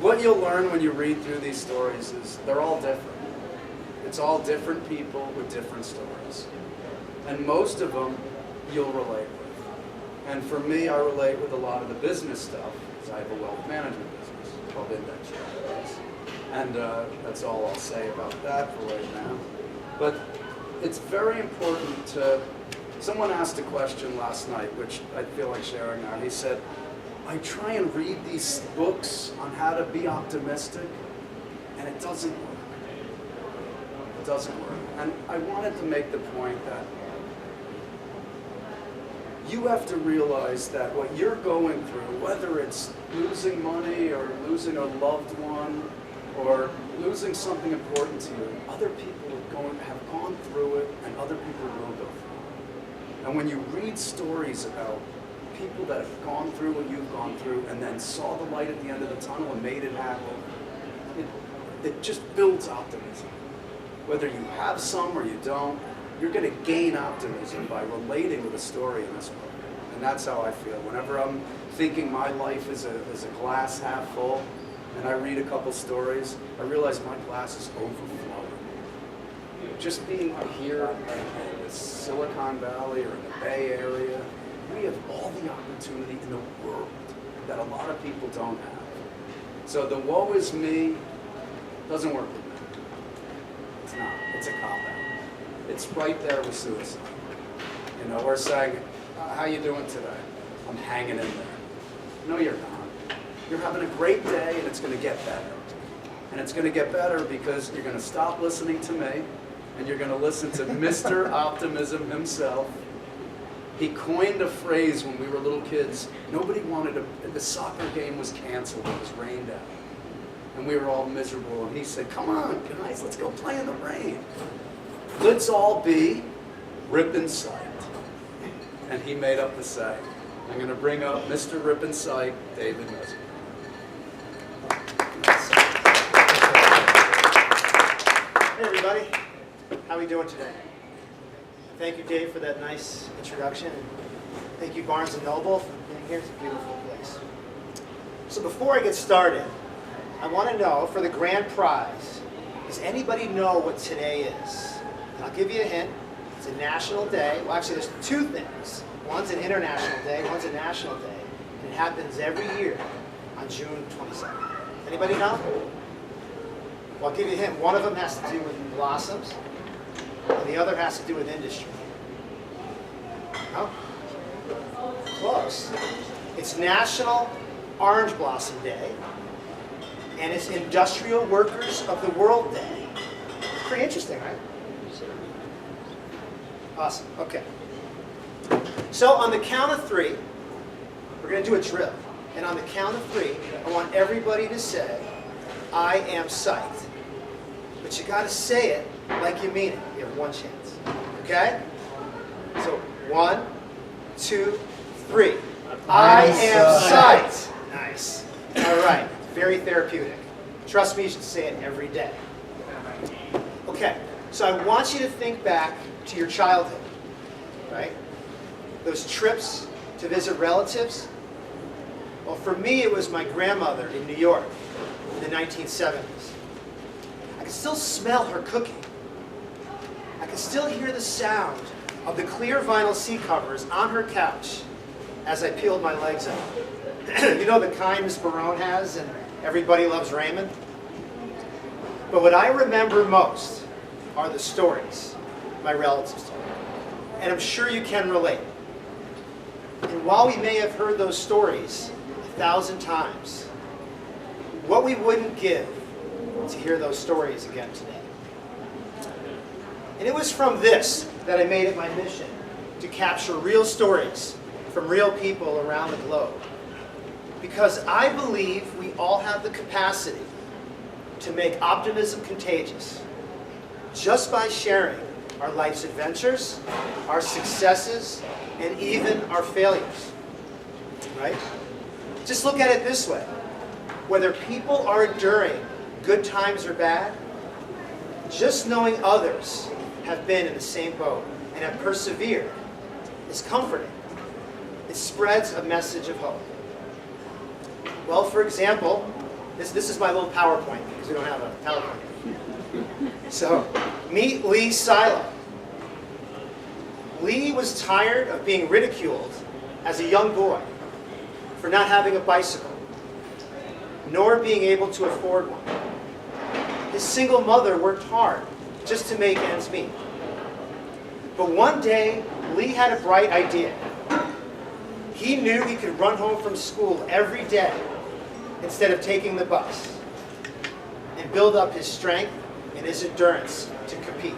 what you'll learn when you read through these stories is they're all different. It's all different people with different stories. And most of them you'll relate with. And for me, I relate with a lot of the business stuff, because I have a wealth management business called Index Strategies. And that's all I'll say about that for right now. But it's very important to, someone asked a question last night, which I feel like sharing now. He said, I try and read these books on how to be optimistic, and it doesn't work. It doesn't work. And I wanted to make the point that you have to realize that what you're going through, whether it's losing money or losing a loved one or losing something important to you, other people have gone through it, and other people will go through it. And when you read stories about people that have gone through what you've gone through and then saw the light at the end of the tunnel and made it happen, it just builds optimism. Whether you have some or you don't, you're going to gain optimism by relating with a story in this book. And that's how I feel. Whenever I'm thinking my life is a glass half full, and I read a couple stories, I realize my glass is overflowing. Just being here in the Silicon Valley or in the Bay Area, we have all the opportunity in the world that a lot of people don't have. So the woe is me doesn't work with me. It's not. It's a cop-out. It's right there with suicide. You know, we're saying, how you doing today? I'm hanging in there. No, you're not. You're having a great day, and it's going to get better. And it's going to get better because you're going to stop listening to me, and you're going to listen to Mr. Optimism himself. He coined a phrase when we were little kids. Nobody wanted to, the soccer game was canceled, it was rained out. And we were all miserable, and he said, come on, guys, let's go play in the rain. Let's all be Rip in Sight. And he made up the saying. I'm going to bring up Mr. Rip in Sight, David Mezzapelle. Hey everybody, how are we doing today? Thank you, Dave, for that nice introduction. And thank you, Barnes & Noble, for being here. It's a beautiful place. So before I get started, I want to know, for the grand prize, does anybody know what today is? And I'll give you a hint. It's a national day. Well, actually, there's two things. One's an international day, one's a national day. And it happens every year on June 22nd. Anybody know? Well, I'll give you a hint. One of them has to do with blossoms, and the other has to do with industry. No? Close. It's National Orange Blossom Day, and it's Industrial Workers of the World Day. Pretty interesting, right? Awesome. Okay. So on the count of three, we're going to do a drill. And on the count of three, I want everybody to say, I am psyched. But you got to say it like you mean it. You have one chance. Okay? So 1, 2, 3. I am psyched. Nice. All right. Very therapeutic. Trust me, you should say it every day. Okay. So I want you to think back to your childhood. Right? Those trips to visit relatives. Well, for me, it was my grandmother in New York in the 1970s. I could still smell her cooking. I could still hear the sound of the clear vinyl seat covers on her couch as I peeled my legs out. You know the kind Miss Barone has and Everybody Loves Raymond? But what I remember most are the stories my relatives told me. And I'm sure you can relate. And while we may have heard those stories 1,000 times, what we wouldn't give to hear those stories again today. And it was from this that I made it my mission to capture real stories from real people around the globe. Because I believe we all have the capacity to make optimism contagious just by sharing our life's adventures, our successes, and even our failures. Right? Just look at it this way. Whether people are enduring good times or bad, just knowing others have been in the same boat and have persevered is comforting. It spreads a message of hope. Well, for example, This is my little PowerPoint because we don't have a PowerPoint. So, meet Lee Silo. Lee was tired of being ridiculed as a young boy for not having a bicycle, nor being able to afford one. His single mother worked hard just to make ends meet. But one day, Lee had a bright idea. He knew he could run home from school every day instead of taking the bus and build up his strength and his endurance to compete.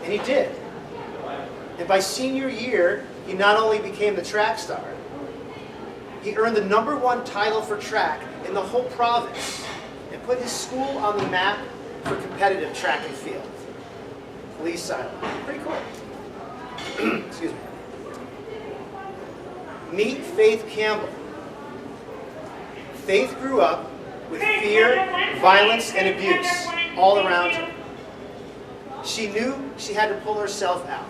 And he did. And by senior year, he not only became the track star, he earned the #1 title for track in the whole province and put his school on the map for competitive track and field. Lee Silo. Pretty cool. Excuse me. Meet Faith Campbell. Faith grew up with fear, violence, and abuse all around her. She knew she had to pull herself out.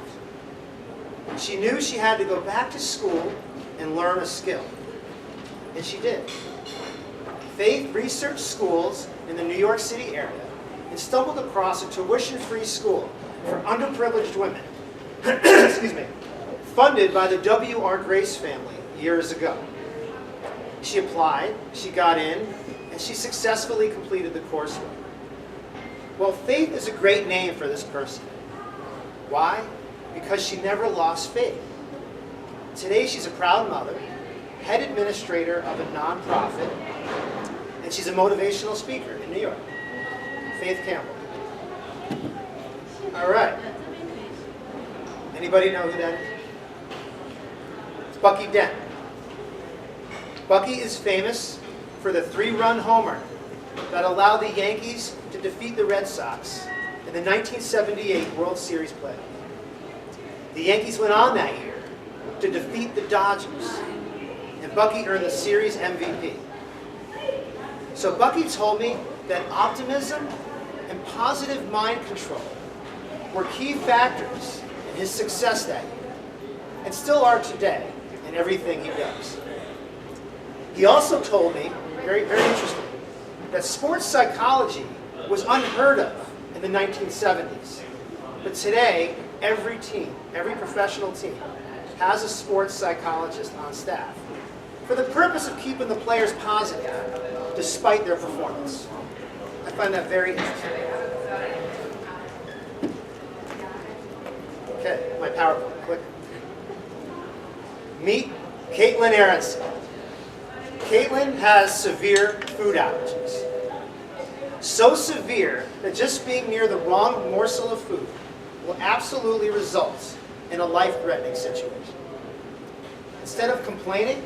She knew she had to go back to school and learn a skill. And she did. Faith researched schools in the New York City area and stumbled across a tuition-free school for underprivileged women, excuse me, funded by the W.R. Grace family years ago. She applied, she got in, and she successfully completed the coursework. Well, Faith is a great name for this person. Why? Because she never lost faith. Today she's a proud mother, head administrator of a nonprofit, and she's a motivational speaker in New York. Faith Campbell. All right. Anybody know who that is? It's Bucky Dent. Bucky is famous for the 3-run homer that allowed the Yankees to defeat the Red Sox in the 1978 World Series playoff. The Yankees went on that year to defeat the Dodgers, and Bucky earned the series MVP. So Bucky told me that optimism and positive mind control were key factors in his success that year, and still are today in everything he does. He also told me, very, very interesting, that sports psychology was unheard of in the 1970s. But today, every team, every professional team, has a sports psychologist on staff for the purpose of keeping the players positive despite their performance. I find that very interesting. Okay, my PowerPoint, quick. Meet Caitlin Aronson. Caitlin has severe food allergies. So severe that just being near the wrong morsel of food will absolutely result in a life-threatening situation. Instead of complaining,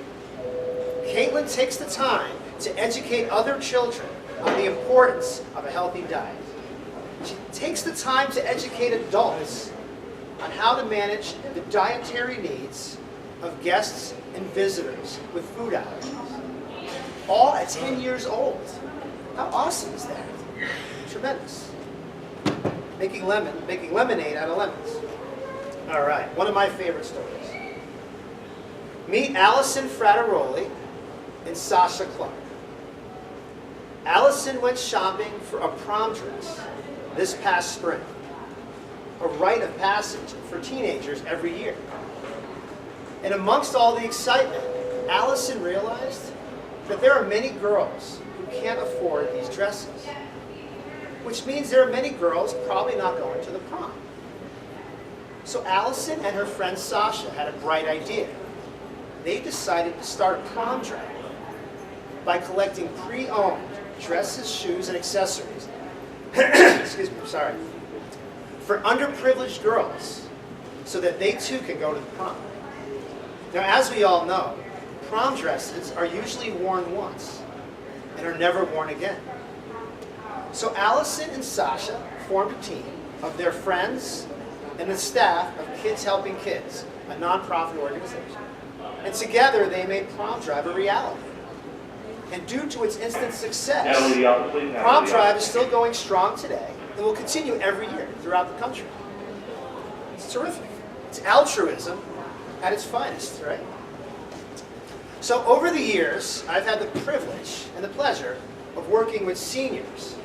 Caitlin takes the time to educate other children on the importance of a healthy diet. She takes the time to educate adults on how to manage the dietary needs of guests and visitors with food allergies. All at 10 years old. How awesome is that? Tremendous. Making lemonade out of lemons. All right, one of my favorite stories. Meet Allison Frateroli and Sasha Clark. Allison went shopping for a prom dress this past spring, a rite of passage for teenagers every year. And amongst all the excitement, Allison realized that there are many girls who can't afford these dresses, which means there are many girls probably not going to the prom. So Allison and her friend Sasha had a bright idea. They decided to start a prom drive by collecting pre-owned dresses, shoes, and accessories excuse me, sorry, for underprivileged girls so that they too can go to the prom. Now, as we all know, prom dresses are usually worn once and are never worn again. So Allison and Sasha formed a team of their friends and the staff of Kids Helping Kids, a nonprofit organization. And together they made Prom Drive a reality. And due to its instant success, Prom Drive is still going strong today and will continue every year throughout the country. It's terrific. It's altruism at its finest, right? So over the years, I've had the privilege and the pleasure of working with seniors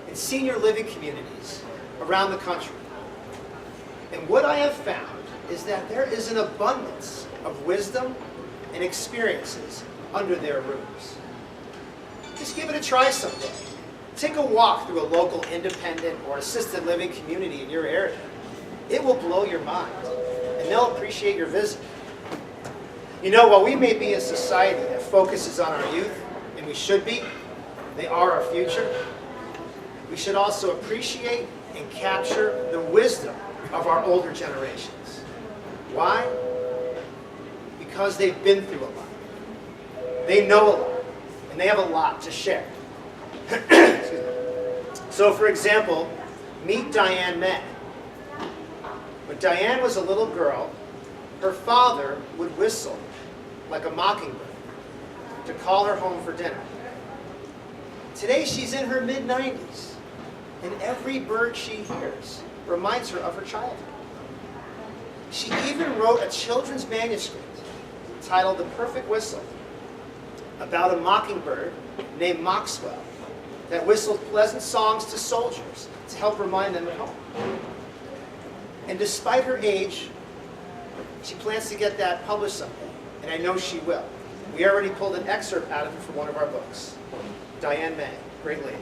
in senior living communities around the country. And what I have found is that there is an abundance of wisdom and experiences under their roofs. Just give it a try someday. Take a walk through a local independent or assisted living community in your area. It will blow your mind, and they'll appreciate your visit. You know, while we may be a society that focuses on our youth, and we should be, they are our future, we should also appreciate and capture the wisdom of our older generations. Why? Because they've been through a lot. They know a lot, and they have a lot to share. Excuse me. So, for example, meet Diane May. When Diane was a little girl, her father would whistle like a mockingbird to call her home for dinner. Today she's in her mid-90s, and every bird she hears reminds her of her childhood. She even wrote a children's manuscript titled The Perfect Whistle about a mockingbird named Maxwell that whistled pleasant songs to soldiers to help remind them at home. And despite her age, she plans to get that published someday, and I know she will. We already pulled an excerpt out of it from one of our books. Diane May, great lady.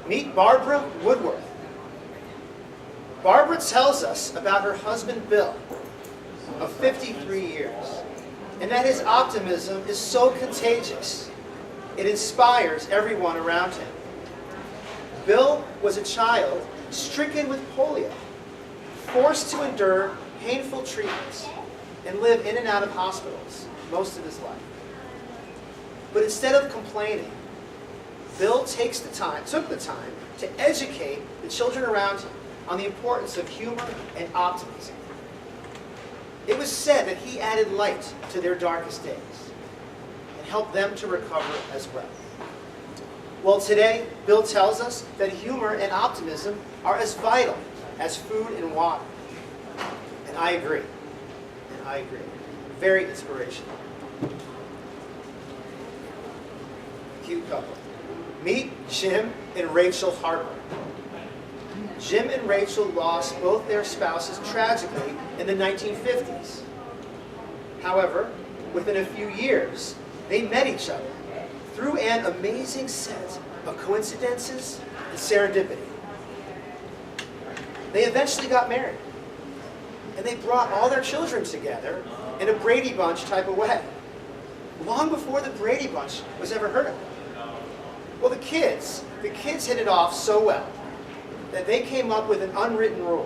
Meet Barbara Woodworth. Barbara tells us about her husband Bill, of 53 years, and that his optimism is so contagious, it inspires everyone around him. Bill was a child stricken with polio, forced to endure painful treatments, and live in and out of hospitals most of his life. But instead of complaining, Bill took the time to educate the children around him on the importance of humor and optimism. It was said that he added light to their darkest days and helped them to recover as well. Well, today, Bill tells us that humor and optimism are as vital as food and water. And I agree. Very inspirational. Cute couple. Meet Jim and Rachel Harper. Jim and Rachel lost both their spouses tragically in the 1950s. However, within a few years, they met each other through an amazing set of coincidences and serendipity. They eventually got married, and they brought all their children together in a Brady Bunch type of way, long before the Brady Bunch was ever heard of. Well, the kids hit it off so well that they came up with an unwritten rule,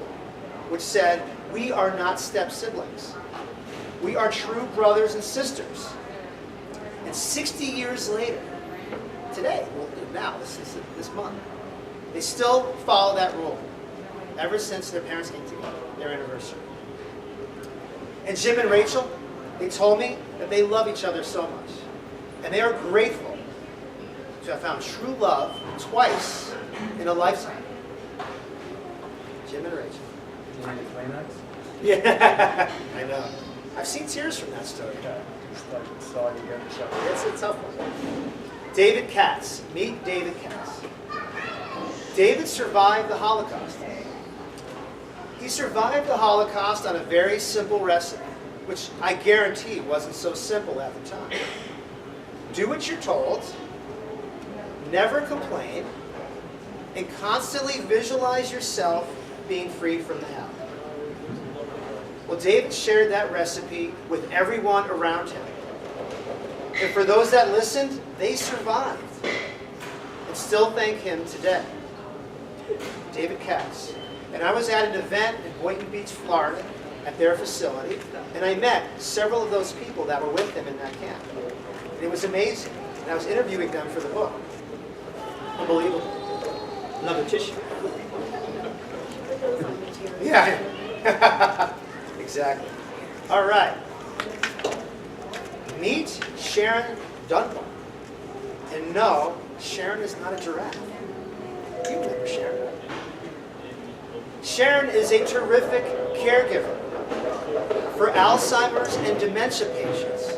which said, we are not step-siblings. We are true brothers and sisters. And 60 years later, today, this month, they still follow that rule, ever since their parents came together, their anniversary. And Jim and Rachel, they told me that they love each other so much. And they are grateful to have found true love twice in a lifetime. Jim and Rachel. You need a Kleenex? Yeah, I know. I've seen tears from that story. Okay. Just like soggy and stuff. It's a tough one. David Katz. Meet David Katz. David survived the Holocaust. He survived the Holocaust on a very simple recipe, which I guarantee wasn't so simple at the time. Do what you're told, never complain, and constantly visualize yourself being freed from the hell. Well, David shared that recipe with everyone around him. And for those that listened, they survived and still thank him today. David Katz. And I was at an event in Boynton Beach, Florida, at their facility, and I met several of those people that were with him in that camp. And it was amazing. And I was interviewing them for the book. Unbelievable. Another tissue. Yeah. Exactly. All right. Meet Sharon Dunbar. And no, Sharon is not a giraffe. You remember Sharon. Sharon is a terrific caregiver for Alzheimer's and dementia patients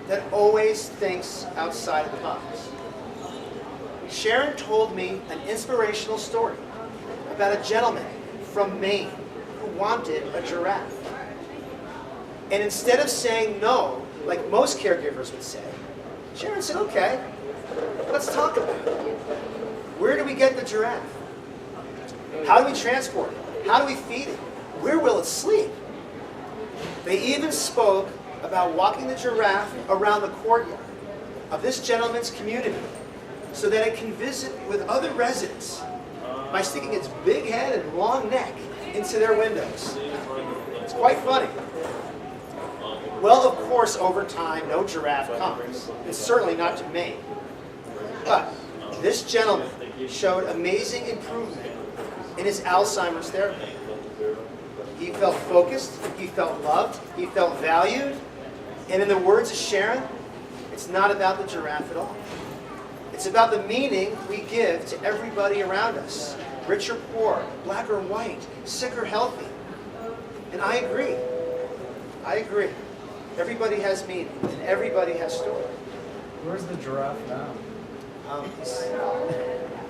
that always thinks outside of the box. Sharon told me an inspirational story about a gentleman from Maine who wanted a giraffe. And instead of saying no, like most caregivers would say, Sharon said, okay, let's talk about it. Where do we get the giraffe? How do we transport it? How do we feed it? Where will it sleep? They even spoke about walking the giraffe around the courtyard of this gentleman's community so that it can visit with other residents by sticking its big head and long neck into their windows. It's quite funny. Well, of course, over time, no giraffe comes. It's certainly not to Maine. But this gentleman showed amazing improvement in his Alzheimer's therapy. He felt focused, he felt loved, he felt valued. And in the words of Sharon, it's not about the giraffe at all. It's about the meaning we give to everybody around us. Rich or poor, black or white, sick or healthy. And I agree. I agree. Everybody has meaning, and everybody has story. Where's the giraffe now?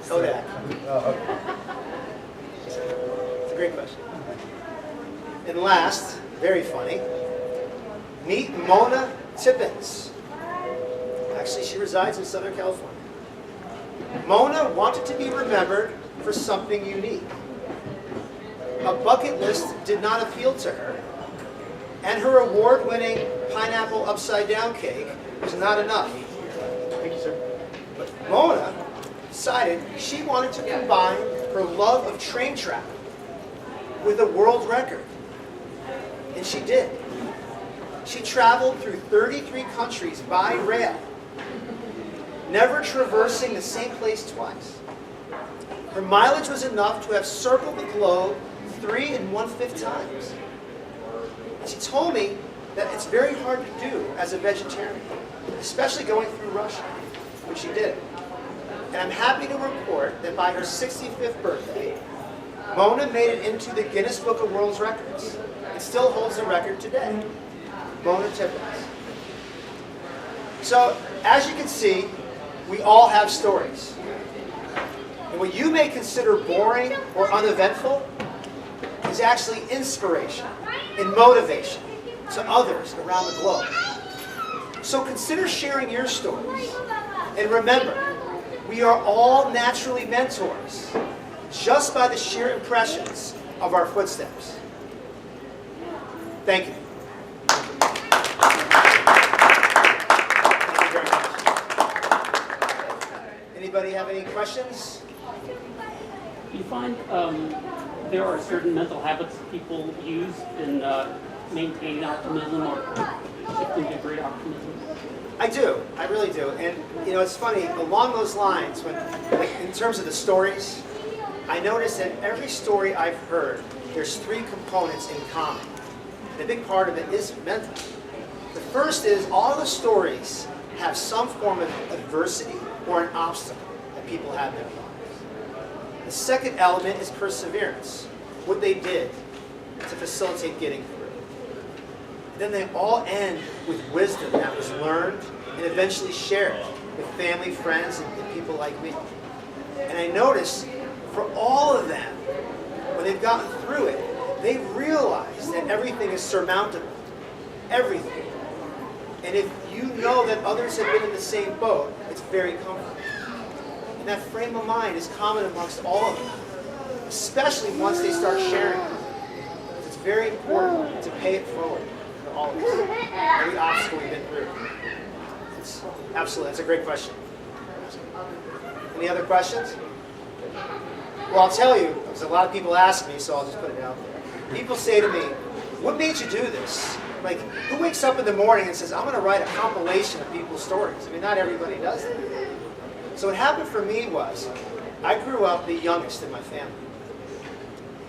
Kodak. Oh, okay. It's a great question. And last, very funny, meet Mona Tippins. Actually, she resides in Southern California. Mona wanted to be remembered for something unique. A bucket list did not appeal to her, and her award-winning pineapple upside-down cake was not enough. Thank you, sir. But Mona decided she wanted to combine her love of train travel with a world record. And she did. She traveled through 33 countries by rail, never traversing the same place twice. Her mileage was enough to have circled the globe 3 1/5 times. And she told me that it's very hard to do as a vegetarian, especially going through Russia, but she did it. And I'm happy to report that by her 65th birthday, Mona made it into the Guinness Book of World Records. It still holds the record today. Mona Tippins. So, as you can see, we all have stories. And what you may consider boring or uneventful is actually inspiration and motivation to others around the globe. So consider sharing your stories. And remember, we are all naturally mentors, just by the sheer impressions of our footsteps. Thank you. Thank you very much. Anybody have any questions? You find there are certain mental habits people use in maintaining optimism or shifting to great optimism? I do. I really do. And, you know, it's funny, along those lines, when, like, in terms of the stories, I noticed that every story I've heard, there's 3 components in common. And a big part of it is mental. The first is all the stories have some form of adversity or an obstacle that people have in their lives. The second element is perseverance, what they did to facilitate getting through. Then they all end with wisdom that was learned and eventually shared with family, friends, and people like me. And I noticed for all of them, when they've gotten through it, they realize that everything is surmountable. Everything. And if you know that others have been in the same boat, it's very comforting. And that frame of mind is common amongst all of them, especially once they start sharing it. It's very important to pay it forward to all of us, every obstacle we've been through. Absolutely, that's a great question. Any other questions? Well, I'll tell you, because a lot of people ask me, so I'll just put it out there. People say to me, what made you do this? Like, who wakes up in the morning and says, I'm going to write a compilation of people's stories? I mean, not everybody does that. So what happened for me was, I grew up the youngest in my family.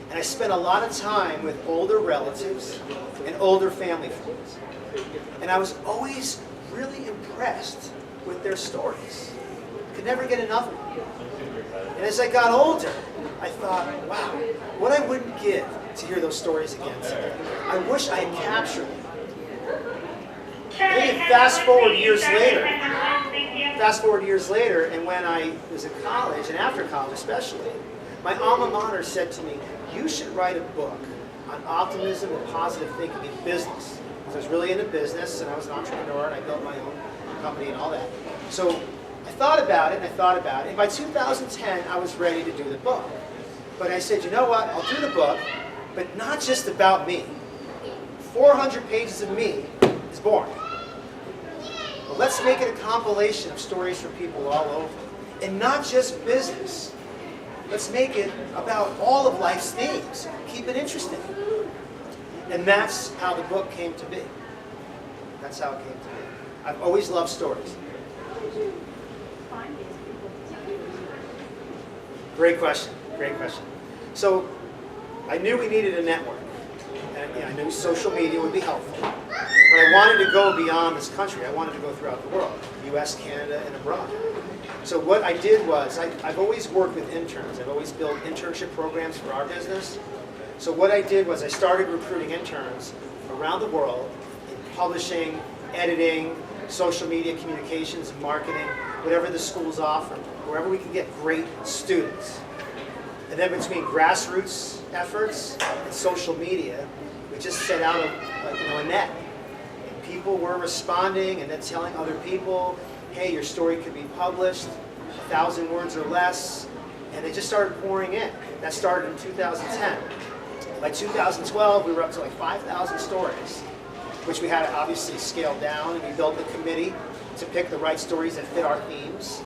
And I spent a lot of time with older relatives and older family friends. And I was always really impressed with their stories. Could never get enough of them. And as I got older, I thought, wow, what I wouldn't give to hear those stories again today. I wish I had captured them. And then you fast forward years later. Fast forward years later, and when I was in college, and after college especially, my alma mater said to me, you should write a book on optimism and positive thinking in business. Because I was really into business, and I was an entrepreneur, and I built my own company and all that. So I thought about it, and I thought about it, and by 2010, I was ready to do the book. But I said, you know what, I'll do the book, but not just about me. 400 pages of me is boring. But let's make it a compilation of stories from people all over. And not just business. Let's make it about all of life's themes. Keep it interesting. And that's how the book came to be. That's how it came to be. I've always loved stories. Great question. Great question. So I knew we needed a network. And I knew social media would be helpful. But I wanted to go beyond this country. I wanted to go throughout the world, US, Canada, and abroad. So what I did was, I've always worked with interns. I've always built internship programs for our business. So what I did was I started recruiting interns around the world in publishing, editing, social media communications, and marketing, whatever the schools offer, wherever we can get great students. And then between grassroots efforts and social media, we just set out a net. And people were responding and then telling other people, hey, your story could be published, 1,000 words or less, and they just started pouring in. That started in 2010. By 2012, we were up to like 5,000 stories, which we had to obviously scale down, and we built a committee to pick the right stories that fit our themes.